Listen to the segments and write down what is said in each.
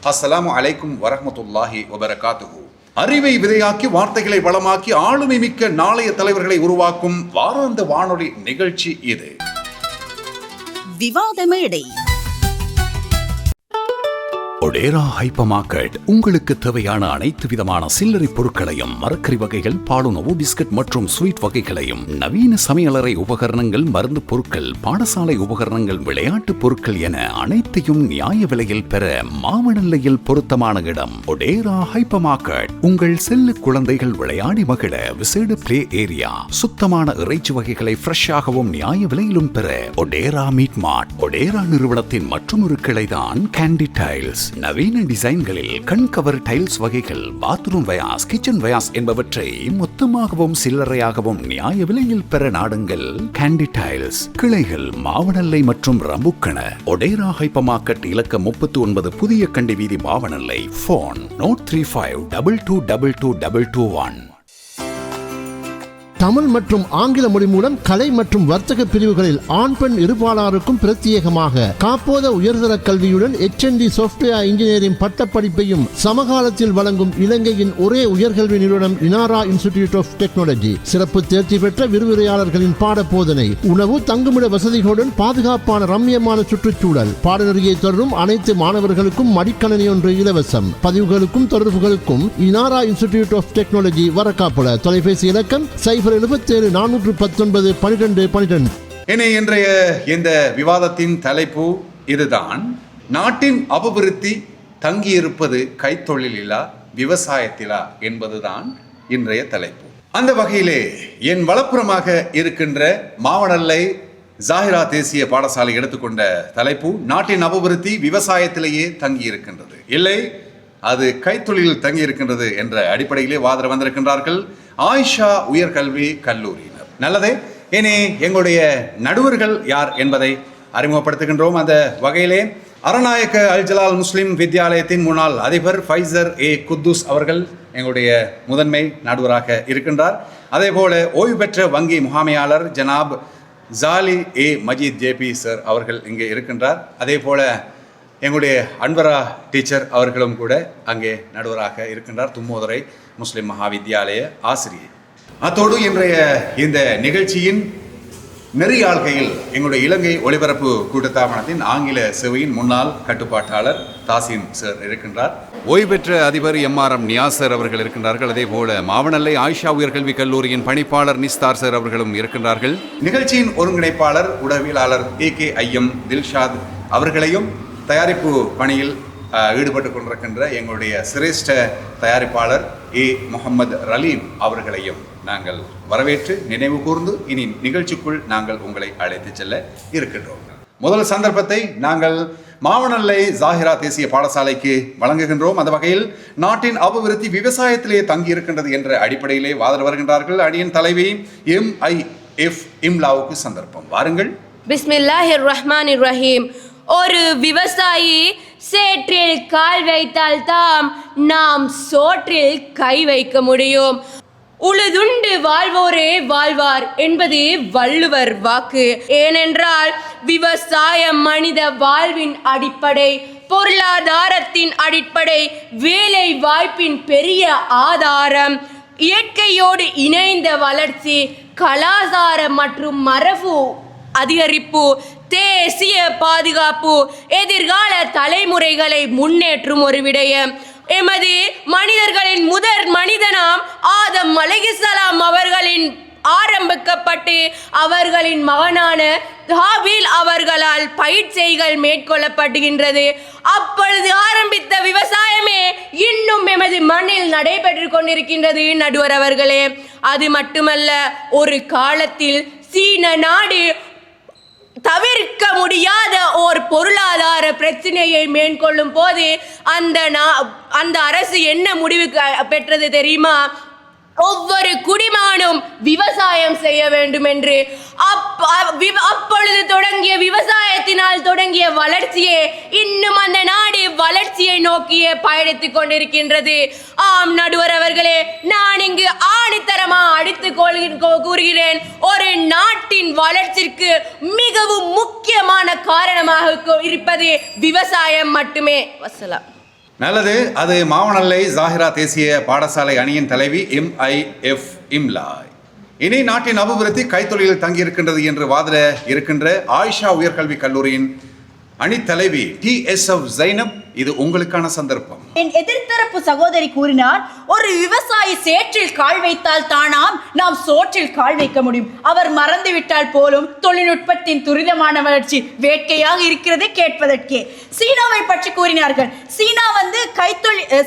அஸ்ஸலாமு அலைக்கும் வரஹ்மத்துல்லாஹி வபரகாத்துஹு. அறிவை விதையாக்கி வார்த்தைகளை வளமாக்கி ஆளுமை மிக்க நாளைய தலைவர்களை உருவாக்கும் வாராந்த வானொலி நிகழ்ச்சி இது. விவாத மேடை. ஒடேரா ஹைப்பர் மார்க்கெட் உங்களுக்கு தேவையான அனைத்து விதமான சில்லறை பொருட்களையும், மரக்கறி வகைகள், பாலுணவு, பிஸ்கட் மற்றும் ஸ்வீட் வகைகளையும், நவீன சமையலறை உபகரணங்கள், மருந்து பொருட்கள், பாடசாலை உபகரணங்கள், விளையாட்டு பொருட்கள் என அனைத்தையும் நியாய விலையில் பெற மாவனல்லையில் பொருத்தமான இடம் ஒடேரா ஹைப்பர் மார்க்கெட். உங்கள் செல்ல குழந்தைகள் விளையாடி மகிழ விசேட பிளே ஏரியா, சுத்தமான இறைச்சி வகைகளை ஃப்ரெஷ்ஷாகவும் நியாய விலையிலும் பெற ஒடேரா மீட் மார்ட். ஒடேரா நிறுவனத்தின் மற்றொரு கிளைதான் கேண்டி டைல்ஸ். நவீன டிசைன்களில் கண்கவர் டைல்ஸ் வகைகள், பாத்ரூம் வயாஸ், கிச்சன் வயாஸ் என்பவற்றை மொத்தமாகவும் சில்லறையாகவும் நியாய விலையில் பெற நாடுங்கள் கேண்டி டைல்ஸ். கிளைகள் மாவனல்லை மற்றும் ரம்புக்கண. ஒடேரா ஹைப்பர் மார்க்கெட் இலக்கம் 39 புதிய கண்டி வீதி, மாவனல்லை. போன் 035222221. தமிழ் மற்றும் ஆங்கில மொழி மூலம் கலை மற்றும் வர்த்தக பிரிவுகளில் ஆண் பெண் இருபாலாருக்கும் பிரத்யேகமாக காப்போத உயர்தர கல்வியுடன் HND சாஃப்ட்வேர் இன்ஜினியரிங் பட்டப்படிப்பையும் சமகாலத்தில் வழங்கும் இலங்கையின் ஒரே உயர்கல்வி நிறுவனம் இனாரா இன்ஸ்டிடியூட் ஆஃப் டெக்னாலஜி. சிறப்பு தேர்ச்சி பெற்ற விரிவுரையாளர்களின் பாட போதனை, உணவு, தங்குமிட வசதிகளுடன் பாதுகாப்பான ரம்மியமான சுற்றுச்சூழல். பாடநெறியை தொடரும் அனைத்து மாணவர்களுக்கும் மடிக்கணனி ஒன்று இலவசம். பதிவுகளுக்கும் தொடர்புகளுக்கும் இனாரா இன்ஸ்டிடியூட் ஆஃப் டெக்னாலஜி, வரக்காப்புல. தொலைபேசி இலக்கம் 077-419-1212. இன்றைய இந்த விவாதத்தின் தலைப்பு இதுதான். நாட்டின் அபிவிருத்தி தங்கியிருப்பது கைத்தொழிலா விவசாயத்திலா என்பதுதான் இன்றைய தலைப்பு. அந்த வகையிலே என் வலப்புறமாக இருக்கின்ற மாவனல்லை ஜாஹிரா தேசிய பாடசாலை எடுத்துக்கொண்ட தலைப்பு, நாட்டின் அபிவிருத்தி விவசாயத்திலேயே தங்கி இருக்கின்றது, இல்லை அது கைத்தொழிலில் தங்கி இருக்கின்றது என்ற அடிப்படையிலே வாதிட வந்திருக்கின்றார்கள் ஆயிஷா உயர்கல்வி கல்லூரியினர். நல்லதே, இனி எங்களுடைய நடுவர்கள் யார் என்பதை அறிமுகப்படுத்துகின்றோம். அந்த வகையிலே அரநாயக்க அல் ஜலால் முஸ்லிம் வித்யாலயத்தின் முன்னாள் அதிபர் ஃபைசர் ஏ குத்தூஸ் அவர்கள் எங்களுடைய முதன்மை நடுவராக இருக்கின்றார். அதே போல ஓய்வு பெற்ற வங்கி முகாமையாளர் ஜனாப் ஜாலி ஏ மஜீத் JP சார் அவர்கள் இங்கே இருக்கின்றார். அதே போல எங்களுடைய அன்வரா டீச்சர் அவர்களும் கூட அங்கே நடுவராக இருக்கின்றார், தும்மோதுரை முஸ்லிம் மகாவித்யாலய ஆசிரியை. அத்தோடு இன்றைய இந்த நிகழ்ச்சியின் நெறியாள்கையில் எங்களுடைய இலங்கை ஒலிபரப்பு கூட்டுத்தாபனத்தின் ஆங்கில சேவையின் முன்னாள் கட்டுப்பாட்டாளர் தாசிம் சார் இருக்கின்றார். ஓய்வு பெற்ற அதிபர் MRM நியாஸ் சார் அவர்கள் இருக்கின்றார்கள். அதே போல மாவனல்லை ஆயிஷா உயர்கல்வி கல்லூரியின் பணிப்பாளர் நிஸ்தார் சார் அவர்களும் இருக்கின்றார்கள். நிகழ்ச்சியின் ஒருங்கிணைப்பாளர் உடவியலாளர் AKIM தில்ஷாத் அவர்களையும், தயாரிப்பு பணியில் ஈடுபட்டு கொண்டிருக்கின்ற எங்களுடைய சிரேஷ்ட தயாரிப்பாளர் முகமது ரலீம் அவர்களையும் நாங்கள் வரவேற்று நினைவு கூர்ந்து இனி நிகழ்ச்சிக்குள் நாங்கள் உங்களை அழைத்து செல்ல இருக்கின்றோம். முதல் சந்தர்ப்பத்தை நாங்கள் மாவனல்லை ஜாஹிரா தேசிய பாடசாலைக்கு வழங்குகின்றோம். அந்த வகையில் நாட்டின் அபிவிருத்தி விவசாயத்திலேயே தங்கி இருக்கின்றது என்ற அடிப்படையிலே வாதிட வருகின்றார்கள். அணியின் தலைவி MIF இம்லாவுக்கு சந்தர்ப்பம். வாருங்கள். பிஸ்மில்லாஹிர் ரஹ்மானிர் ரஹீம். ஒரு விவசாயி சேற்றில் கால் வைத்தால் தாம் நாம் சோற்றில் கை வைக்க முடியும். உழுதுண்டு வாழ்வோரே வாழ்வார் என்பது வள்ளுவர் வாக்கு. ஏனென்றால் விவசாயம் மனித வாழ்வின் அடிப்படை, பொருளாதாரத்தின் அடிப்படை, வேலை வாய்ப்பின் பெரிய ஆதாரம், இயற்கையோடு இணைந்த வளர்ச்சி, கலாச்சார மற்றும் மரபு அதிகரிப்பு, தேசிய பாதுகாப்பு, எதிர்கால தலைமுறைகளை முன்னேற்றும் ஒரு விடயம். எமது மனிதர்களின் முதற் மனிதனாம் ஆதம் அலைஹிஸ்ஸலாம் அவர்களின் ஆரம்பிக்கப்பட்டு அவர்களின் மகனான ஹாபீல் அவர்களால் பயிற்சிகள் மேற்கொள்ளப்படுகின்றது. அப்பொழுது ஆரம்பித்த விவசாயமே இன்னும் எமது மண்ணில் நடைபெற்று கொண்டிருக்கின்றது நடுவர் அவர்களே. அது மட்டுமல்ல, ஒரு காலத்தில் சீன நாடு தவிர்க்க முடியாத ஓர் பொருளாதார பிரச்சனையை மேற்கொள்ளும் போது அந்த அரசு என்ன முடிவு பெற்றது தெரியுமா? ஒவ்வொரு குடிமகனும் விவசாயம் செய்ய வேண்டும் என்று. அப்பொழுது தொடங்கிய விவசாயத்தினால் தொடங்கிய வளர்ச்சியே இன்னும் அந்த நாடு வளர்ச்சியை நோக்கிய பயணித்துக் கொண்டிருக்கின்றது. ஆம் நடுவர் அவர்களே, நான் இங்கு ஆணித்தரமா அடித்து கூறுகிறேன், ஒரு நாட்டின் வளர்ச்சிக்கு மிகவும் முக்கியமான காரணமாக இருப்பது விவசாயம் மட்டுமே. வசலாம். நல்லது. அது மாவனல்லை ஜாகிரா தேசிய பாடசாலை அணியின் தலைவி MIF இம்லாய். இனி நாட்டின் அபிவிருத்தி கைத்தொழிலில் தங்கியிருக்கின்றது என்று வாதிட இருக்கின்ற ஆயிஷா உயர்கல்வி கல்லூரியின் அணித்தலைவி TSF ஜைனப், இது உங்களுக்கான சந்தர்ப்பம். என் எதிர்த்தரப்பு சகோதரி கூறினார், ஒரு விவசாயி சேற்றில் கால் வைத்தால் தானாம் நாம் சோற்றில் கால் வைக்க முடியும். அவர் மறந்துவிட்டால் போலும் தொழில்நுட்பத்தின் துரிதமான வளர்ச்சி வேட்கையாக இருக்கிறது கேட்பதற்கே. சீனாவை பற்றி கூறினார்கள்.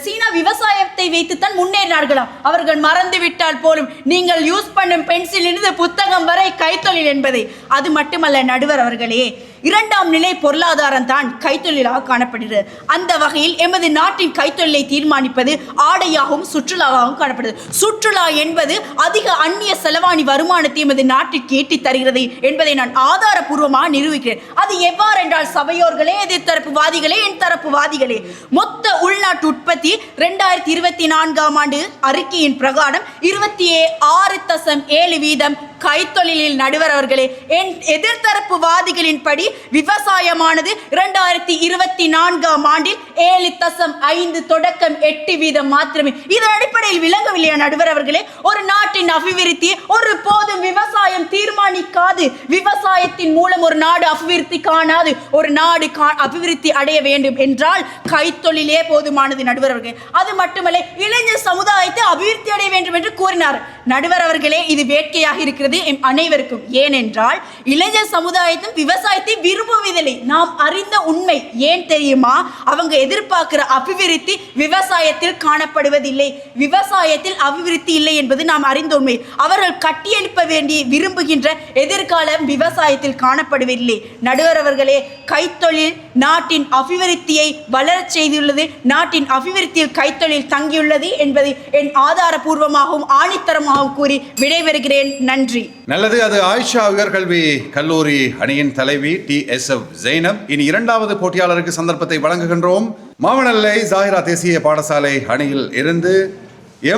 சீனா விவசாயத்தை வைத்துத்தான் முன்னேறினார்களாம். அவர்கள் மறந்துவிட்டால் போலும் நீங்கள் யூஸ் பண்ணும் பென்சிலிருந்து புத்தகம் வரை கைத்தொழில் என்பதை. அது மட்டுமல்ல நடுவர் அவர்களே, 2ஆம் நிலை பொருளாதாரம் தான் கைத்தொழிலாக காணப்படுகிறது. அந்த வகையில் எமது நாட்டின் கைத்தொழிலை தீர்மானிப்பது ஆடையாகவும் சுற்றுலாவாகவும் காணப்படுகிறது. சுற்றுலா என்பது அதிக அந்நிய செலவாணி வருமானத்தை எமது நாட்டிற்கு ஈட்டி தருகிறது என்பதை நான் ஆதாரபூர்வமாக நிரூபிக்கிறேன். அது எவ்வாறு என்றால், சபையோர்களே, எதிர்த்தரப்புவாதிகளே, என் தரப்புவாதிகளே, மொத்த உள்நாட்டு உற்பத்தி 2024ஆம் ஆண்டு அறிக்கையின் பிரகாரம் 26.7% கைத்தொழிலில் நடுவர் அவர்களே. என் எதிர்த்தரப்புவாதிகளின் படி விவசாயமானது 2024ஆம் ஆண்டில் 7.5 தொடக்கம் 8% மாத்திரமே. இதன் அடிப்படையில் விளங்கவில்லையா நடுவர் அவர்களே? ஒரு நாட்டின் அபிவிருத்தி ஒரு போதும் விவசாயம் தீர்மானிக்காது. விவசாயத்தின் மூலம் ஒரு நாடு அபிவிருத்தி காணாது. ஒரு நாடு அபிவிருத்தி அடைய வேண்டும் என்றால் கைத்தொழிலே போதுமானது நடுவர் அவர்களே. அது மட்டுமல்ல, இளைஞர் சமுதாயத்தை அபிவிருத்தி அடைய வேண்டும் என்று கூறினார் நடுவர் அவர்களே. இது வேட்கையாக இருக்கிறது அனைவருக்கும். ஏனென்றால் இளைஞர் சமுதாயத்தும் விவசாயத்தை விரும்புவதில்லை. நாம் அறிந்த உண்மை ஏன் தெரியுமா? அவங்க எதிர்பார்க்கிற அபிவிருத்தி விவசாயத்தில் காணப்படுவதில்லை. விவசாயத்தில் அபிவிருத்தி இல்லை என்பது நாம் அறிந்த உண்மை. அவர்கள் கட்டியெழுப்ப வேண்டி விரும்புகின்ற எதிர்காலம் விவசாயத்தில் காணப்படுவதில்லை நடுவர் அவர்களே. கைத்தொழில் நாட்டின் அபிவிருத்தியை வளரச் செய்துள்ளது. நாட்டின் அபிவிருத்தியில் கைத்தொழில் தங்கியுள்ளது என்பதை என் ஆதாரபூர்வமாகவும் ஆணித்தரமாகவும் கூறி விடைபெறுகிறேன். நன்றி. நல்லது. அது ஆயிஷா உயர்கல்வி கல்லூரி அணியின் தலைவி TSF ஜைனப். இனி 2வது போட்டியாளருக்கு சந்தர்ப்பத்தை வழங்குகின்றோம். மாவனல்லை ஜாகிரா தேசிய பாடசாலை அணியில் இருந்து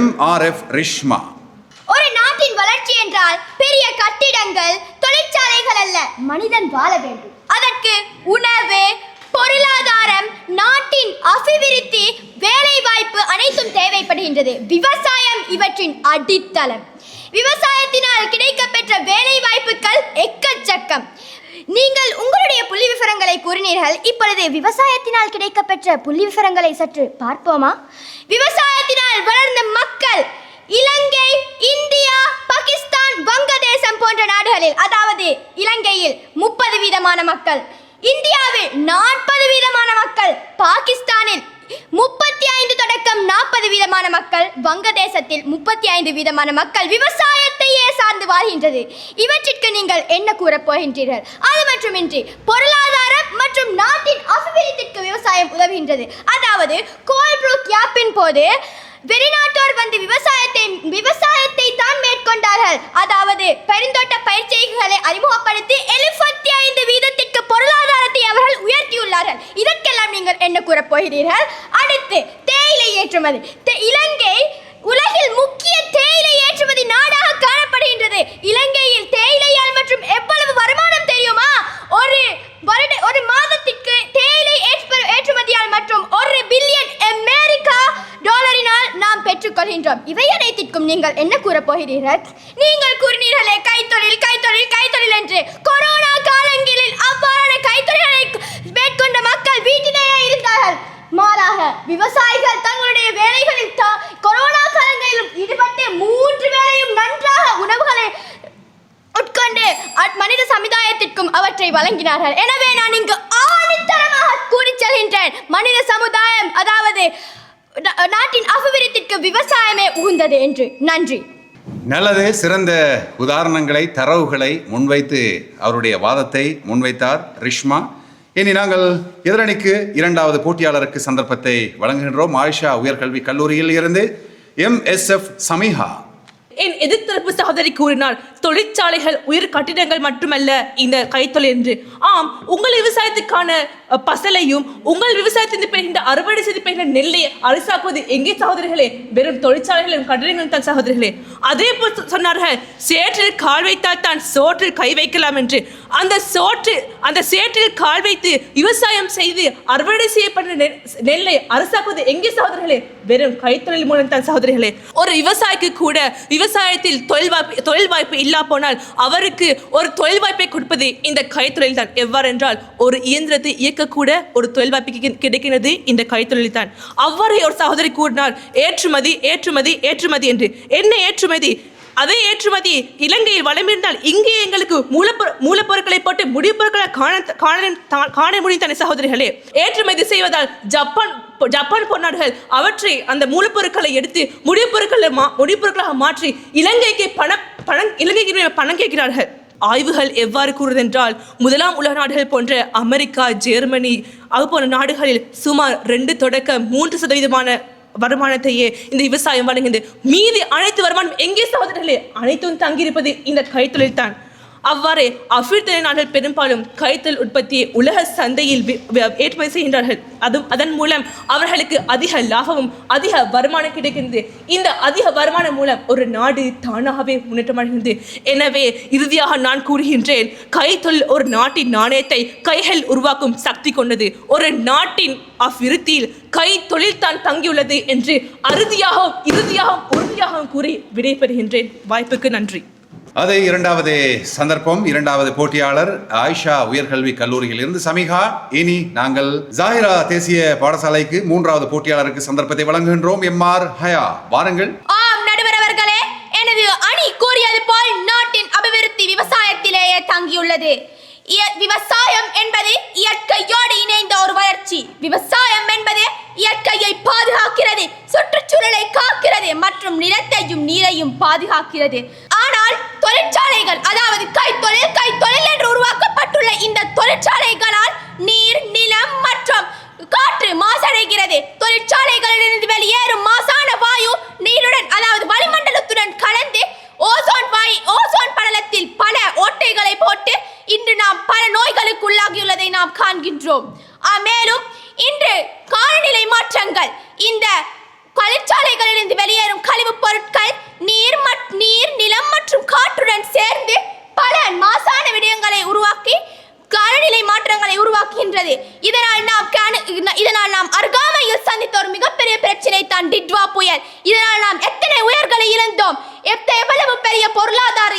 MRF ரிஷ்மா. ஒரு நாட்டின் வளர்ச்சி என்றால் பெரிய கட்டிடங்கள், தொழிற்சாலைகள் அல்ல, மனிதன் வாழ வேண்டும். அதற்கு உணவு, பொருளாதாரம், நாட்டின் அபிவிருத்தி, வேலை வாய்ப்பு அனைத்தும் தேவைப்படுகின்றது. விவசாயம் இவற்றின் அடித்தளம். விவசாயத்தினால் கிடைக்கப்பெற்ற வேலை வாய்ப்புகள் எக்கச்சக்கம். நீங்கள் உங்களுடைய புள்ளி விவரங்களை கூறினீர்கள். இப்பொழுது விவசாயத்தினால் கிடைக்கப்பெற்ற புள்ளி விவரங்களை சற்று பார்ப்போமா? விவசாயத்தினால் வளர்ந்த மக்கள் இலங்கை, இந்தியா, பாகிஸ்தான், வங்கதேசம் போன்ற நாடுகளில், அதாவது இலங்கையில் 30% மக்கள், இந்தியாவில் 40% மக்கள், பாகிஸ்தானில் 35 தொடக்கம் 40% மக்கள், வங்கதேசத்தில் 35% மக்கள் விவசாயத்தையே சார்ந்து வாழ்கின்றது. இவற்றிற்கு நீங்கள் என்ன கூறப் போகின்றீர்கள்? அது மட்டுமின்றி பொருளாதாரம் மற்றும் நாட்டின் அபிவிருத்திக்கு விவசாயம் உதவுகின்றது. அதாவது கோல்ப்ரூக் யாப்பின் போது வெளிநாட்டோர் வந்து விவசாயத்தை தான் மேற்கொண்டார்கள். அதாவது பெருந்தோட்ட பயிற்சிகளை அறிமுகப்படுத்தி 75% பொருளாதாரத்தை அவர்கள் உயர்த்தியுள்ளார்கள். இதற்கெல்லாம் நீங்கள் என்ன கூறப் போகிறீர்கள்? அடுத்து தேயிலை ஏற்றுமதி. இலங்கை உலகில் முக்கிய தேயிலை ஏற்றுமதி நாடாக காணப்படுகின்றது. இலங்கையில் தேயிலையால் மற்றும் எவ்வளவு வருமானம் தெரியுமா? ஒரு மாதத்திற்கு தேயிலை ஏற்றுமதியால் மற்றும் 1 பில்லியன் அமெரிக்கா டாலரினால் நாம் பெற்றுக்கொள்கின்றோம். இவை அனைத்திற்கும் நீங்கள் என்ன கூறப் போகிறீர்கள்? நீங்கள் கூறினீர்களே கைத்தொழில் கைத்தொழில் கைத்தொழில் என்று. கொரோனா காலங்களில் அவ்வாறான கைத்தொழில்களை மேற்கொண்ட மக்கள் வீட்டிலேயே இருந்தார்கள். மாறாக விவசாயிகள் தங்களுடைய வேலைகளில் கொரோனா காலங்களிலும் ஈடுபட்டு 3 வேளையும் நன்றாக உணவுகளை உட்கொண்டு மனித சமுதாயத்திற்கும் அவற்றை வழங்கினார்கள். எனவே நான் இங்கு ஆணித்தரமாக கூறி செல்கின்றேன், மனித சமுதாயம் அதாவது நாட்டின் அபிவிருத்திக்கு விவசாயமே உகந்தது என்று. நன்றி. நல்லது. சிறந்த உதாரணங்களை, தரவுகளை முன்வைத்து அவருடைய வாதத்தை முன்வைத்தார் ரிஷ்மா. இனி நாங்கள் எதிரணிக்கு 2வது போட்டியாளருக்கு சந்தர்ப்பத்தை வழங்குகின்றோம். ஆயிஷா உயர்கல்வி கல்லூரியில் இருந்து MSF சமிஹா. என் எதிர்த்தரப்பு சகோதரி கூறினார், தொழிற்சாலைகள், உயிர் கட்டிடங்கள் மட்டுமல்ல இந்த கைத்தொழில் என்று. ஆம், உங்கள் விவசாயத்துக்கான பசலையும் உங்கள் விவசாயத்திலிருந்து பெறுகின்ற அறுவடை செய்து பெறுகின்ற நெல்லை அரிசாக்குவது எங்கே சகோதரிகளே? வெறும் தொழிற்சாலைகளும் கட்டிடங்களும் தான் சகோதரிகளே. அதே போல் சொன்னார்கள், சேற்றில் கால் வைத்தால் தான் சோற்றில் கை வைக்கலாம் என்று. அந்த சேற்றில் கால் வைத்து விவசாயம் செய்து அறுவடை செய்யப்பட்ட நெல்லை அரசாக்குவது எங்கே சகோதரிகளே? வெறும் கைத்தொழில் மூலம் தான் சகோதரிகளே. ஒரு விவசாயிக்கு கூட விவசாயத்தில் தொழில் வாய்ப்பு இல்லா போனால் அவருக்கு ஒரு தொழில் வாய்ப்பை கொடுப்பது இந்த கைத்தொழில் தான். எவ்வாறு என்றால், ஒரு இயந்திரத்தை இயக்கக்கூட ஒரு தொழில் வாய்ப்பு கிடைக்கிறது இந்த கைத்தொழில் தான். அவ்வாறு ஒரு சகோதரி கூறினால், ஏற்றுமதி ஏற்றுமதி ஏற்றுமதி என்று. என்ன ஏற்றுமதி? அதே ஏற்றுமதி இலங்கையில் வளமிருந்தால் இங்கே எங்களுக்கு மூலப்பொருட்களை போட்டு முடிப்பொருட்களை காண முடியும் தானே சகோதரிகளே. ஏற்றுமதி செய்வதால் ஜப்பான் போனார்கள் அவற்றை அந்த மூலப்பொருட்களை எடுத்து முடிப்பொருட்களாக மாற்றி இலங்கைக்கு பணம் கேட்கிறார்கள். ஆய்வுகள் எவ்வாறு கூறுவதென்றால், முதலாம் உலக நாடுகள் போன்ற அமெரிக்கா, ஜெர்மனி அதுபோன்ற நாடுகளில் சுமார் 2 தொடக்கம் 3% வருமானத்தையே இந்த விவசாயம் வழங்குகிறது. மீதி அனைத்து வருமானம் எங்கே சகோதரர்களே? அனைத்தும் தங்கியிருப்பது இந்த கைத்தொழில் தான். அவ்வாறே ஆப்பிரிக்க நாடுகள் பெரும்பாலும் கைத்தொழில் உற்பத்தியை உலக சந்தையில் ஏற்றுமதி செய்கின்றார்கள். அதன் மூலம் அவர்களுக்கு அதிக லாபமும் அதிக வருமானம் கிடைக்கின்றது. இந்த அதிக வருமானம் மூலம் ஒரு நாடு தானாகவே முன்னேற்றமடைகின்றது. எனவே இறுதியாக நான் கூறுகின்றேன், கைத்தொழில் ஒரு நாட்டின் நாணயத்தை கைகள் உருவாக்கும் சக்தி கொண்டது. ஒரு நாட்டின் அவ்விருத்தியில் கைத்தொழில் தான் தங்கியுள்ளது என்று உறுதியாகவும் கூறி விடைபெறுகின்றேன். வாய்ப்புக்கு நன்றி. அதே இரண்டாவது சந்தர்ப்பம், இரண்டாவது போட்டியாளர் ஆயிஷா உயர்கல்வி கல்லூரியில் இருந்து சமிகா. இனி நாங்கள் ஜாஹிரா தேசிய பாடசாலைக்கு மூன்றாவது போட்டியாளருக்கு சந்தர்ப்பத்தை வழங்குகின்றோம். MR ஹயா, வாருங்கள். ஆம் நடுவர் அவர்களே, எனது அணி கூறியது போல் நாட்டின் அபிவிருத்தி விவசாயத்திலேயே தங்கியுள்ளது. விவசாயம் என்பது இயற்கையோடு இணைந்த ஒரு வளர்ச்சி. விவசாயம் என்பது இயற்கையை பாதுகாக்கிறது, சுற்றுச்சூழலை காக்கிறது மற்றும் நிலத்தையும் நீரையும் பாதுகாக்கிறது. ஆனால் தொழிற்சாலைகள், அதாவது கைத்தொழில் என்று உருவாக்கப்பட்டுள்ள இந்த தொழிற்சாலைகளால் நீர், நிலம் மற்றும் காற்று மாசடைகிறது. தொழிற்சாலைகளிலிருந்து வெளியேறும் மாசான வாயு நீருடன், அதாவது வளிமண்டலத்துடன் கலந்து ஓசோன் படலத்தில் பல ஓட்டைகளை போட்டு இன்று நாம் பல நோய்களுக்கு உள்ளாகியுள்ளதை நாம் காண்கின்றோம். மேலும் இன்று காலநிலை மாற்றங்கள், இந்த தொழிற்சாலைகளிலிருந்து வெளியேறும் கழிவுப் பொருட்கள் நீர், நிலம் மற்றும் காற்றுடன் சேர்ந்து பல மாசான விடயங்களை உருவாக்கி காலநிலை மாற்றங்களை உருவாக்குகின்றது. இதனால் நாம் அருகாமையில் சந்தித்த ஒரு மிகப்பெரிய பிரச்சனை தான் டிட்வா புயல். இதனால் நாம் எத்தனை உயிர்களை இழந்தோம், எவ்வளவு பெரிய பொருளாதார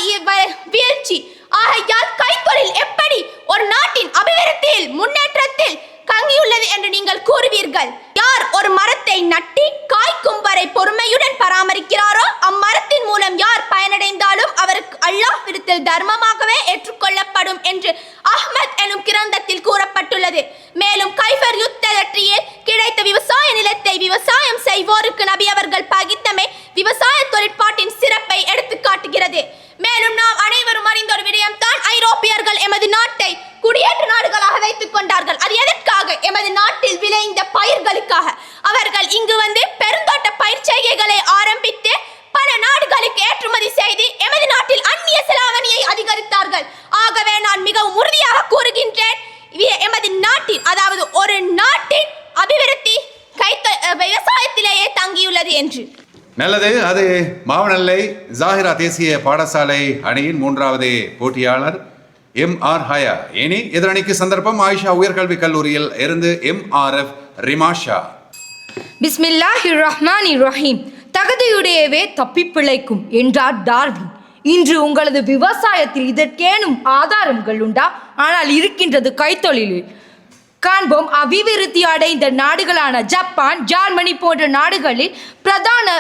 வீழ்ச்சி. ஆகையால் கைத்தொழில் எப்படி ஒரு நாட்டின் அபிவிருத்தியில், முன்னேற்றத்தில் தங்கியுள்ளது என்று நீங்கள் கூறுவீர்கள். யார் ஒரு மரத்தை நட்டி காய்க்கும் வரை பொறுமையுடன் பராமரிக்கிறாரோ அம்மரத்தின் மூலம் யார் பயனடைந்தாலும் அவருக்கு அல்லாஹ் விடத்தில் தர்மமாகவே ஏற்றுக்கொள்ளப்படும் என்று அஹ்மத் எனும் கிரந்தத்தில் கூறப்பட்டுள்ளது. மேலும் கைபர் யுத்த வெற்றியில் கிடைத்த விவசாய நிலத்தை விவசாயம் செய்வோருக்கு நபி அவர்கள் பகிர்ந்தமை விவசாய தொழிற்பாட்டின் சிறப்பை எடுத்து காட்டுகிறது. மேலும் நாம் அனைவரும் அறிந்த ஒரு விடயம் தான், ஐரோப்பியர்கள் எமது நாட்டை குடியேற்ற நாடுகளாக வைத்துக் கொண்டார்கள். அது எதற்காக? எமது நாட்டில் விளைந்த பயிர்களுக்காக. அவர்கள் இங்கு வந்து பெருந்தோட்ட பயிர் செய்கைகளை ஆரம்பித்து பல நாடுகளுக்கு ஏற்றுமதி செய்து எமது நாட்டில் அந்நிய செலாவணியை அதிகரித்தார்கள். ஆகவே நான் மிகவும் உறுதியாக கூறுகின்றேன், எமது நாட்டின், அதாவது ஒரு நாட்டின் அபிவிருத்தி விவசாயத்திலேயே தங்கியுள்ளது என்று. நல்லது. அது மாவனல்லை ஜாஹிரா தேசிய பாடசாலை அணியின் மூன்றாவது போட்டியாளர் MR ஹயா. இனி எதிரணிக்கு சந்தர்ப்பம் ஆயிஷா உயர்கல்வி கல்லூரியில் இருந்து MRF ரிமாஷா. பிஸ்மில்லாஹிர் ரஹ்மானிர் ரஹீம். தகுதியுடையவே தப்பி பிழைக்கும் என்றார் டார்வின். இன்று உங்களது விவசாயத்தில் இதற்கேனும் ஆதாரங்கள் உண்டா? ஆனால் இருக்கின்றது கைத்தொழிலில். காண்போம், அபிவிருத்தி அடைந்த நாடுகளான ஜப்பான், ஜெர்மனி போன்ற நாடுகளில் பிரதான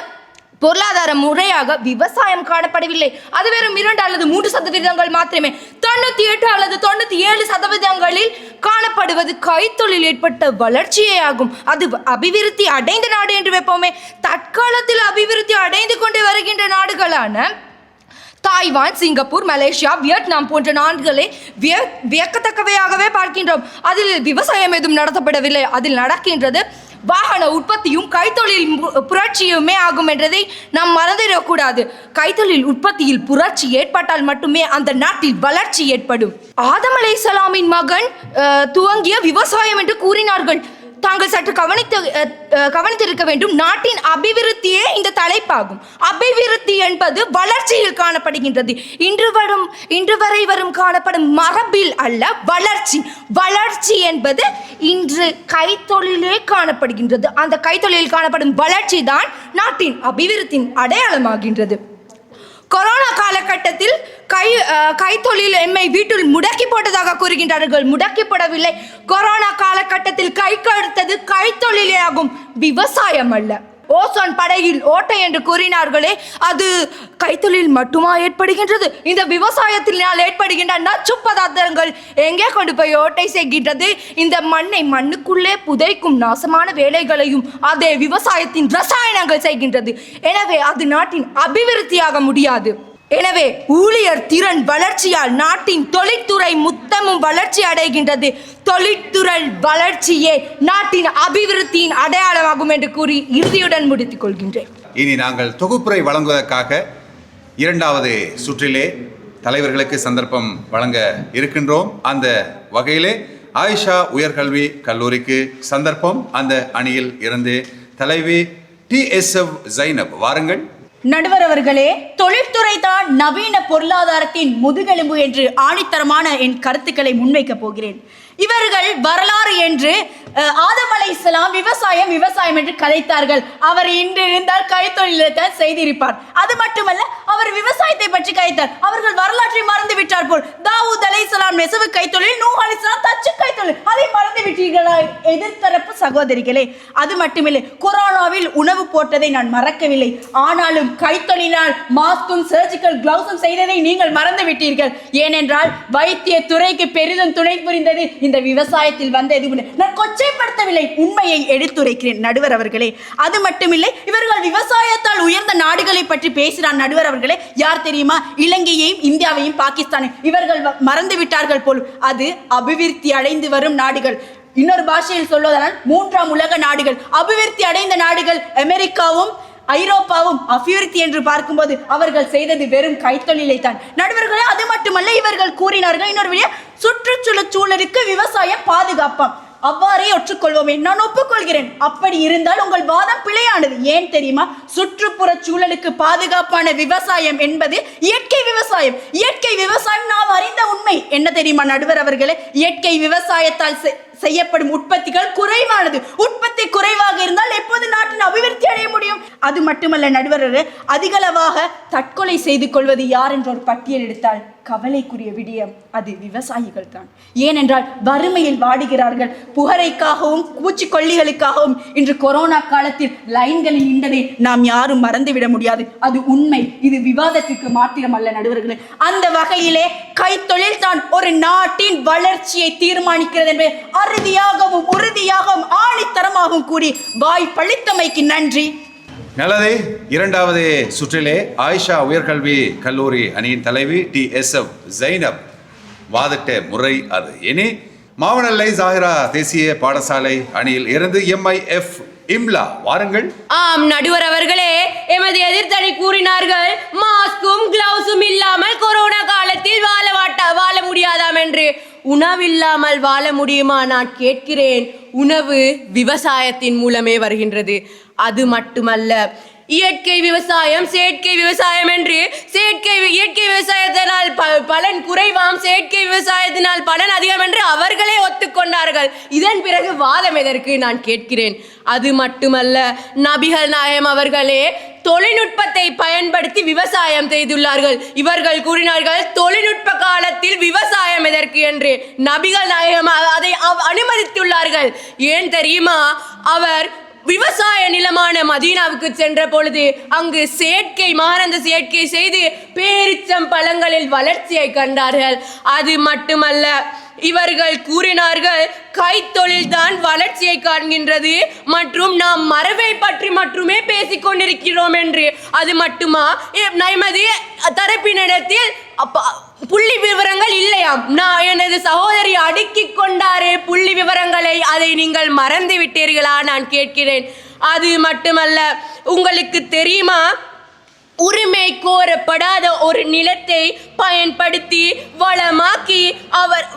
பொருளாதார முறையாக விவசாயம் காணப்படவில்லை. அது வெறும் 2 அல்லது 3% மாத்திரமே. 98 அல்லது 97% காணப்படுவது கைத்தொழில் ஏற்பட்ட வளர்ச்சியே ஆகும். அது அபிவிருத்தி அடைந்த நாடு என்று வைப்போமே. தற்காலத்தில் அபிவிருத்தி அடைந்து கொண்டு வருகின்ற நாடுகளான தாய்வான், சிங்கப்பூர், மலேசியா, வியட்நாம் போன்ற நாடுகளை வியக்கத்தக்கவையாகவே பார்க்கின்றோம். அதில் விவசாயம் எதுவும் நடத்தப்படவில்லை. அதில் நடக்கின்றது வாகன உற்பத்தியும் கைத்தொழில் புரட்சியுமே ஆகும் என்றதை நாம் மறந்துவிடக்கூடாது. கைத்தொழில் உற்பத்தியில் புரட்சி ஏற்பட்டால் மட்டுமே அந்த நாட்டில் வளர்ச்சி ஏற்படும். ஆதம் அலைஹிஸ்ஸலாமின் மகன் துவங்கிய விவசாயம் என்று கூறினார்கள். தாங்கள் சற்று கவனித்திருக்க வேண்டும். நாட்டின் அபிவிருத்தியே இந்த தலைப்பாகும். அபிவிருத்தி என்பது வளர்ச்சியில் காணப்படுகின்றது. இன்று வரை வரும் காணப்படும் மரபில் அல்ல, வளர்ச்சி என்பது இன்று கைத்தொழிலே காணப்படுகின்றது. அந்த கைத்தொழிலில் காணப்படும் வளர்ச்சி தான் நாட்டின் அபிவிருத்தியின் அடையாளமாகின்றது. கொரோனா காலகட்டத்தில் கைத்தொழில் எம்மை வீட்டில் முடக்கி போட்டதாக கூறுகின்றார்கள். முடக்கி போடவில்லை. கொரோனா காலகட்டத்தில் கைக்கெடுத்தது கைத்தொழிலே ஆகும், விவசாயம் அல்ல. ஓசோன் படையில் ஓட்டை என்று கூறினார்களே, அது கைத்தொழில் மட்டுமா ஏற்படுகின்றது? இந்த விவசாயத்தினால் ஏற்படுகின்ற நச்சு பதார்த்தங்கள் எங்கே கொண்டு போய் ஓட்டை செய்கின்றது? இந்த மண்ணுக்குள்ளே புதைக்கும் நாசமான வேலைகளையும் அதே விவசாயத்தின் ரசாயனங்கள் செய்கின்றது. எனவே அது நாட்டின் அபிவிருத்தியாக முடியாது. எனவே ஊழியர் திறன் வளர்ச்சியால் நாட்டின் தொழில்துறை மொத்தமும் வளர்ச்சி அடைகின்றது. தொழில்துறை வளர்ச்சியே நாட்டின் அபிவிருத்தியின் அடையாளமாகும் என்று கூறி இறுதியுடன் முடித்துக் கொள்கின்றேன். இனி நாங்கள் தொகுப்புரை வழங்குவதற்காக இரண்டாவது சுற்றிலே தலைவர்களுக்கு சந்தர்ப்பம் வழங்க இருக்கின்றோம். அந்த வகையிலே ஆயிஷா உயர்கல்வி கல்லூரிக்கு சந்தர்ப்பம். அந்த அணியில் இருந்து தலைவி TSF ஜைனப், வாருங்கள். நடுவர் அவர்களே, தொழில்துறை தான் நவீன பொருளாதாரத்தின் முதுகெலும்பு என்று ஆணித்தரமான என் கருத்துக்களை முன்வைக்கப் போகிறேன். இவர்கள் வரலாறு என்று ஆதம் அலைஹிஸ்ஸலாம் விவசாயம் என்று கதைத்தார்கள். அவர் இன்று இருந்தால் கைத்தொழிலை செய்திருப்பார். அது மட்டுமல்ல, அவர் விவசாயத்தை பற்றி கதைத்தார். அவர்கள் வரலாற்றை மறந்து விட்டார் போல். தாவூத் அலைஹிஸ்ஸலாம் நெசவு கைத்தொழில், நூஹ் அலைஹிஸ்ஸலாம் தச்சு கைத்தொழில், அதை மறந்து விட்டீர்களா எதிர்த்தரப்பு சகோதரிகளே? அது மட்டுமில்லை, கொரோனாவில் உணவு போட்டதை நான் மறக்கவில்லை. ஆனாலும் கைத்தொழிலால் மாஸ்கும் சர்ஜிக்கல் கிளவுஸும் செய்ததை நீங்கள் மறந்து விட்டீர்கள். ஏனென்றால் வைத்திய துறைக்கு பெரிதும் துணை புரிந்தது இந்த விவசாயத்தில் வந்தது. நான் கொச்சைப்படுத்தவில்லை, உண்மையை எடுத்துரைக்கிறேன் நடுவர் அவர்களே. அது மட்டுமில்லை, இவர்கள் விவசாயத்தால் உயர்ந்த நாடுகளை பற்றி பேசுகிறார் நடுவர் அவர்களே. யார் தெரியுமா? இலங்கையையும் இந்தியாவையும் பாகிஸ்தானையும் இவர்கள் மறந்து விட்டார்கள் போல். அது அபிவிருத்தி அடைந்து வரும் நாடுகள். இன்னொரு பாஷையில் சொல்வதால் மூன்றாம் உலக நாடுகள். அபிவிருத்தி அடைந்த நாடுகள் அமெரிக்காவும் ஐரோப்பாவும் அபிவிருத்தி என்று பார்க்கும்போது அவர்கள் செய்தது வெறும் கைத்தொழிலை தான் நடுவர்களே. அது மட்டுமல்ல, இவர்கள் கூறினார்கள் இன்னொரு வழியா, சுற்றுச்சூழல் சூழலுக்கு விவசாயம் பாதுகாப்பாம். அவ்வாறே ஒற்றுக்கொள்வோமே, நான் ஒப்புக்கொள்கிறேன். அப்படி இருந்தால் உங்கள் வாதம் பிழையானது. ஏன் தெரியுமா? சுற்றுப்புற சூழலுக்கு பாதுகாப்பான விவசாயம் என்பது இயற்கை விவசாயம். இயற்கை விவசாயம் நாம் அறிந்த உண்மை என்ன தெரியுமா நடுவர் அவர்களே? இயற்கை விவசாயத்தால் செய்யப்படும் உற்பத்திகள் குறைவானது. உற்பத்தி குறைவாக இருந்தால் எப்போது நாட்டின் அபிவிருத்தி அடைய முடியும்? அது மட்டுமல்ல நடுவர்களே, அதிகளவாக தற்கொலை செய்து கொள்வது யார் என்ற ஒரு பட்டியல் எடுத்தால் கவலைக்குரிய விடயம் அது விவசாயிகள் தான். ஏனென்றால் வறுமையில் வாடுகிறார்கள். புகரைக்காகவும் பூச்சிக்கொல்லிகளுக்காகவும் இன்று கொரோனா காலத்தில் லைன்களில் நின்றதை நாம் யாரும் மறந்துவிட முடியாது. அது உண்மை. இது விவாதத்திற்கு மாத்திரம் அல்ல நடுவர்களே. அந்த வகையிலே கைத்தொழில் தான் ஒரு நாட்டின் வளர்ச்சியை தீர்மானிக்கிறது என்பதை அறுதியாகவும் உறுதியாகவும் ஆணித்தரமாகவும் கூறி வாய் பழித்தமைக்கு நன்றி. நல்லது. இரண்டாவது சுற்றிலே ஆயிஷா உயர்கல்வி கல்லூரி அணியின் தலைவி TSF ஜைனப் வாதிட்ட முறை அது. இனி மாவனல்லை ஜாகிரா தேசிய பாடசாலை அணியில் இருந்து MIF இம்லா, வாருங்கள். ஆம் நடுவர் அவர்களே, எமது எதிர்த்தணி கூறினார்கள் மாஸ்கும் கிளவுஸும் இல்லாமல் கொரோனா காலத்தில் வாழ முடியாதாம் என்று. உணவில்லாமல் வாழ முடியுமா? நான் கேட்கிறேன். உணவு விவசாயத்தின் மூலமே வருகின்றது. அது மட்டுமல்ல, இயற்கை விவசாயம் செயற்கை விவசாயம் என்று இயற்கை விவசாயத்தினால் பலன் குறைவாம், செயற்கை விவசாயத்தினால் பலன் அதிகம் என்று அவர்களே ஒத்துக்கொண்டார்கள். இதன் பிறகு வாதம் எதற்கு நான் கேட்கிறேன். அது மட்டுமல்ல, நபிகள் நாயகம் அவர்களே தொழில்நுட்பத்தை பயன்படுத்தி விவசாயம் செய்துள்ளார்கள். இவர்கள் கூறினார்கள் தொழில்நுட்ப காலத்தில் விவசாயம் எதற்கு என்று. நபிகள் நாயகம் அதை அனுமதித்துள்ளார்கள். ஏன் தெரியுமா? அவர் விவசாய நிலமான மதீனாவுக்கு சென்ற பொழுது அங்கு மாரந்த செயற்கை செய்து பேரிச்சம் பழங்களில் வளர்ச்சியை கண்டார்கள். அது மட்டுமல்ல, இவர்கள் கூறினார்கள் கைத்தொழில் தான் வளர்ச்சியை காண்கின்றது மற்றும் நாம் மரபை பற்றி மட்டுமே பேசிக் கொண்டிருக்கிறோம் என்று. அது மட்டுமா? நமது தரப்பினிடத்தில் புள்ளி விவரங்கள் இல்லையாம். நான் எனது சகோதரி அடுக்கிக் கொண்டாரே புள்ளி விவரங்களை, அதை நீங்கள் மறந்து விட்டீர்களா? நான் கேட்கிறேன். அது மட்டுமல்ல, உங்களுக்கு தெரியுமா, உரிமை கோரப்படாத ஒரு நிலத்தை பயன்படுத்தி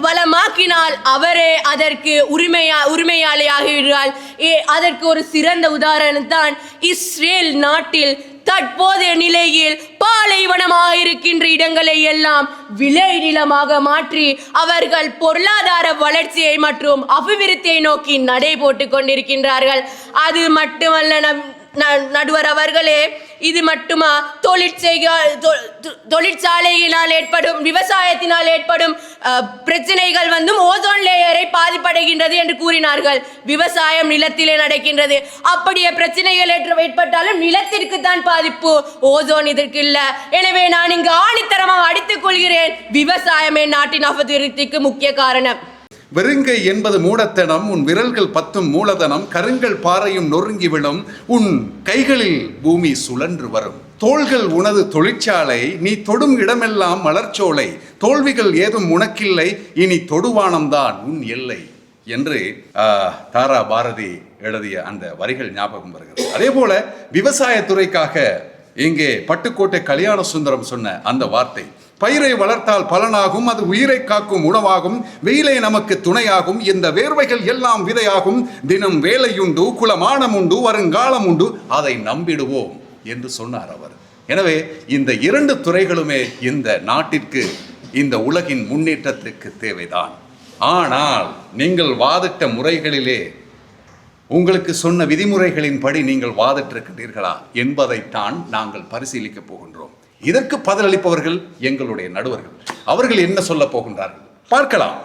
வளமாக்கினால் அவரே அதற்கு உரிமையாளியாகிறார். அதற்கு ஒரு சிறந்த உதாரணம் தான் இஸ்ரேல் நாட்டில் தற்போதைய நிலையில் பாலைவனமாக இருக்கின்ற இடங்களை எல்லாம் விளை நிலமாக மாற்றி அவர்கள் பொருளாதார வளர்ச்சியை மற்றும் அபிவிருத்தியை நோக்கி நடை போட்டுக் கொண்டிருக்கின்றார்கள். அது மட்டுமல்ல நடுவர் அவர்களே, இது மட்டுமா, தொழிற்சாலையினால் ஏற்படும், விவசாயத்தினால் ஏற்படும் பிரச்சனைகள் ஓசோன் லேயரை பாதிப்படைகின்றது என்று கூறினார்கள். விவசாயம் நிலத்திலே நடக்கின்றது. அப்படியே பிரச்சனைகள் ஏற்பட்டாலும் நிலத்திற்கு தான் பாதிப்பு, ஓசோன் இதற்கு இல்ல. எனவே நான் இங்கு ஆணித்தரமாக அடித்துக் கொள்கிறேன், விவசாயமே நாட்டின் அபிவிருத்திக்கு முக்கிய காரணம். வெறுங்கை என்பது மூடத்தனம், உன் விரல்கள் 10 மூலதனம், கருங்கல் பாறையும் நொறுங்கி விழும், உன் கைகளில் பூமி சுழன்று வரும். தோள்கள் உனது தொழிற்சாலை, நீ தொடும் இடமெல்லாம் மலர்ச்சோலை, தோல்விகள் ஏதும் உனக்கில்லை, இனி தொடுவானம்தான் உன் எல்லை என்று தாரா பாரதி எழுதிய அந்த வரிகள் ஞாபகம் வருகிறது. அதே போல விவசாயத்துறைக்காக இங்கே பட்டுக்கோட்டை கல்யாண சுந்தரம் சொன்ன அந்த வார்த்தை, பயிரை வளர்த்தால் பலனாகும், அது உயிரை காக்கும் உணவாகும், வெயிலை நமக்கு துணையாகும், இந்த வேர்வைகள் எல்லாம் விதையாகும், தினம் வேலையுண்டு, குலமானம் உண்டு, வருங்காலம் உண்டு, அதை நம்பிடுவோம் என்று சொன்னார் அவர். எனவே இந்த 2 துறைகளுமே இந்த நாட்டிற்கு, இந்த உலகின் முன்னேற்றத்துக்கு தேவைதான். ஆனால் நீங்கள் வாதிட்ட முறைகளிலே, உங்களுக்கு சொன்ன விதிமுறைகளின்படி நீங்கள் வாதிட்டிருக்கிறீர்களா என்பதைத்தான் நாங்கள் பரிசீலிக்க போகின்றோம். இதற்கு பதிலளிப்பவர்கள் எங்களுடைய நடுவர்கள். அவர்கள் என்ன சொல்ல போகின்றார்கள் பார்க்கலாம்.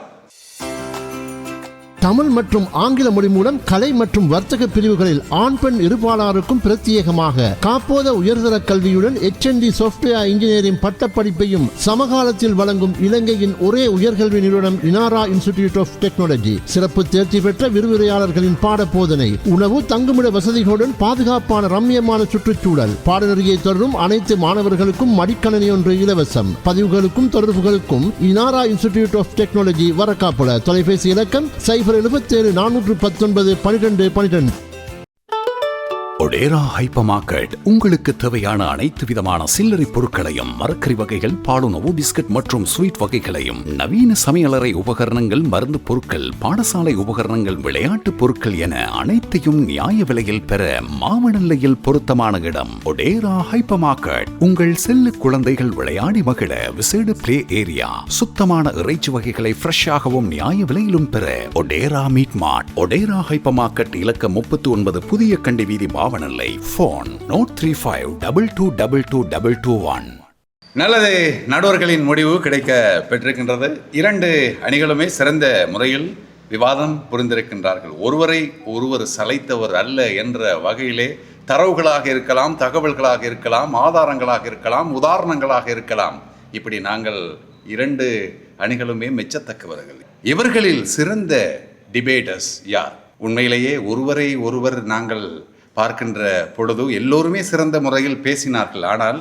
தமிழ் மற்றும் ஆங்கில மொழி மூலம் கலை மற்றும் வர்த்தக பிரிவுகளில் ஆண் பெண் இருபாலாருக்கும் பிரத்யேகமாக காப்போத உயர்தர கல்வியுடன் HND சாஃப்ட்வேர் இன்ஜினியரிங் பட்டப்படிப்பையும் சமகாலத்தில் வழங்கும் இலங்கையின் ஒரே உயர்கல்வி நிறுவனம் இனாரா இன்ஸ்டிடியூட் ஆஃப் டெக்னாலஜி. சிறப்பு தேர்ச்சி பெற்ற விரிவுரையாளர்களின் பாட போதனை, உணவு, தங்குமிட வசதிகளுடன் பாதுகாப்பான ரம்மியமான சுற்றுச்சூழல். பாடநெறியை தொடரும் அனைத்து மாணவர்களுக்கும் மடிக்கணனி ஒன்று இலவசம். பதிவுகளுக்கும் தொடர்புகளுக்கும் இனாரா இன்ஸ்டிடியூட் ஆஃப் டெக்னாலஜி, வரக்காப்புல. தொலைபேசி இலக்கம் 077 419 12 12. ஒடேரா ஹைப்பர் மார்க்கெட் உங்களுக்கு தேவையான அனைத்து விதமான சில்லறை பொருட்களையும், மரக்கறி வகைகள், பாலுணவு, பிஸ்கட் மற்றும் ஸ்வீட் வகைகளையும், நவீன சமையலறை உபகரணங்கள், மருந்து பொருட்கள், பாடசாலை உபகரணங்கள், விளையாட்டு பொருட்கள் என அனைத்தையும் நியாய விலையில் பெற மாவனல்லையில் பொருத்தமான இடம் ஒடேரா ஹைப்பர் மார்க்கெட். உங்கள் செல்ல குழந்தைகள் விளையாடி மகிழ விசேட பிளே ஏரியா, சுத்தமான இறைச்சி வகைகளை ஃப்ரெஷ்ஷாகவும் நியாய விலையிலும் பெற ஒடேரா மீட் மார்ட். ஒடேரா ஹைப்பர் மார்க்கெட் இலக்கம் 39, புதிய கண்டி வீதி, பாவனல்லை. போன் 0352222221. நல்லது, நடுவர்களின் முடிவு கிடைக்க பெற்றிருக்கின்றது. 2 அணிகளுமே சிறந்த முறையில் விவாதம் புரிந்திருக்கின்றார்கள். ஒருவரை ஒருவர் சலைத்தவர் அல்ல என்ற வகையிலே தரவுகளாக இருக்கலாம், தகவல்களாக இருக்கலாம், ஆதாரங்களாக இருக்கலாம், உதாரணங்களாக இருக்கலாம். இப்படி நாங்கள் 2 அணிகளுமே மெச்சத்தக்கவர்கள். இவர்களில் சிறந்த டிபேட்டர்ஸ் யார்? உண்மையிலேயே ஒருவரை ஒருவர் நாங்கள் பார்க்கின்ற பொழுது எல்லோருமே சிறந்த முறையில் பேசினார்கள். ஆனால்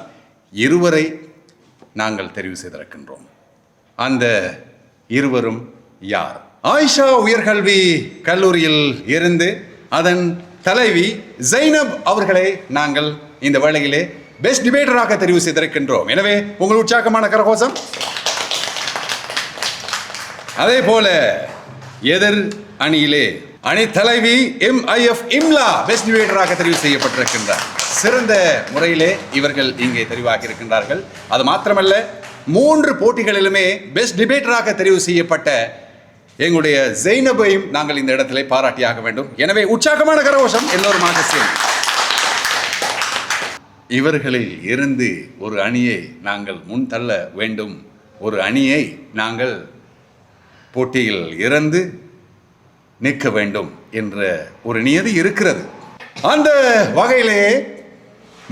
2 நாங்கள் தெரிவு செய்திருக்கின்றோம். அந்த 2 யார்? ஆயிஷா உயர்கல்வி கல்லூரியில் இருந்து அதன் தலைவி ஜைனப் அவர்களை நாங்கள் இந்த வேளையிலே பெஸ்ட் டிபேட்டராக தெரிவு செய்திருக்கின்றோம். எனவே உங்கள் உற்சாகமான கரகோஷம். அதே போல எதிர் அணியிலே அணி தலைவி MIF இம்லா பெஸ்ட் டிபேட்டராக தெரிவு செய்யப்பட்டிருக்கின்றார். சிறந்த முறையிலே இவர்கள் இங்கே தெரிவாகி இருக்கின்றார்கள். அது மாத்திரமல்ல, 3 போட்டிகளிலுமே பெஸ்ட் டிபேட்டராக தெரிவு செய்யப்பட்ட எங்களுடைய ஜெய்னபையும் நாங்கள் இந்த இடத்திலே பாராட்டியாக வேண்டும். எனவே உற்சாகமான கரகோஷம் எல்லோருமாக சேர்ந்து. இவர்களில் இருந்து ஒரு அணியை நாங்கள் முன் தள்ள வேண்டும். ஒரு அணியை நாங்கள் போட்டியில் இருந்து நிற்க வேண்டும் என்ற ஒரு நியதி இருக்கிறது. அந்த வகையிலே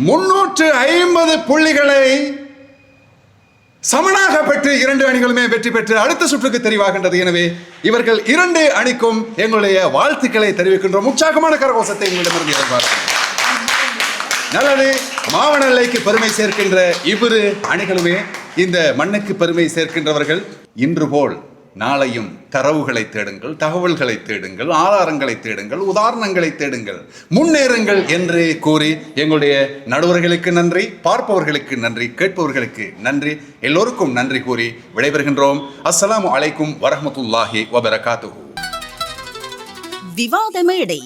350 புள்ளிகளை சமனாக பெற்று 2 அணிகளுமே வெற்றி பெற்று அடுத்த சுற்றுக்கு தெரிவாகின்றது. எனவே இவர்கள் 2 அணிக்கும் எங்களுடைய வாழ்த்துக்களை தெரிவிக்கின்றோம். உற்சாகமான கரகோஷத்தை உங்களிடமிருந்து எதிர்பார்க்கிறோம். நல்லது, மாவனல்லைக்கு பெருமை சேர்க்கின்ற 2 அணிகளுமே இந்த மண்ணுக்கு பெருமை சேர்க்கின்றவர்கள் இன்று போல் நாளையும் தரவுகளை தேடுங்கள், தகவல்களை தேடுங்கள், ஆதாரங்களை தேடுங்கள், உதாரணங்களை தேடுங்கள், முன்னேறுங்கள் என்று கூறி எங்களுடைய நடுவர்களுக்கு நன்றி, பார்ப்பவர்களுக்கு நன்றி, கேட்பவர்களுக்கு நன்றி, எல்லோருக்கும் நன்றி கூறி விடைபெறுகின்றோம். அஸ்ஸலாமு அலைக்கும் வரஹ்மத்துல்லாஹி வபரகாத்துஹு. விவாத மேடை.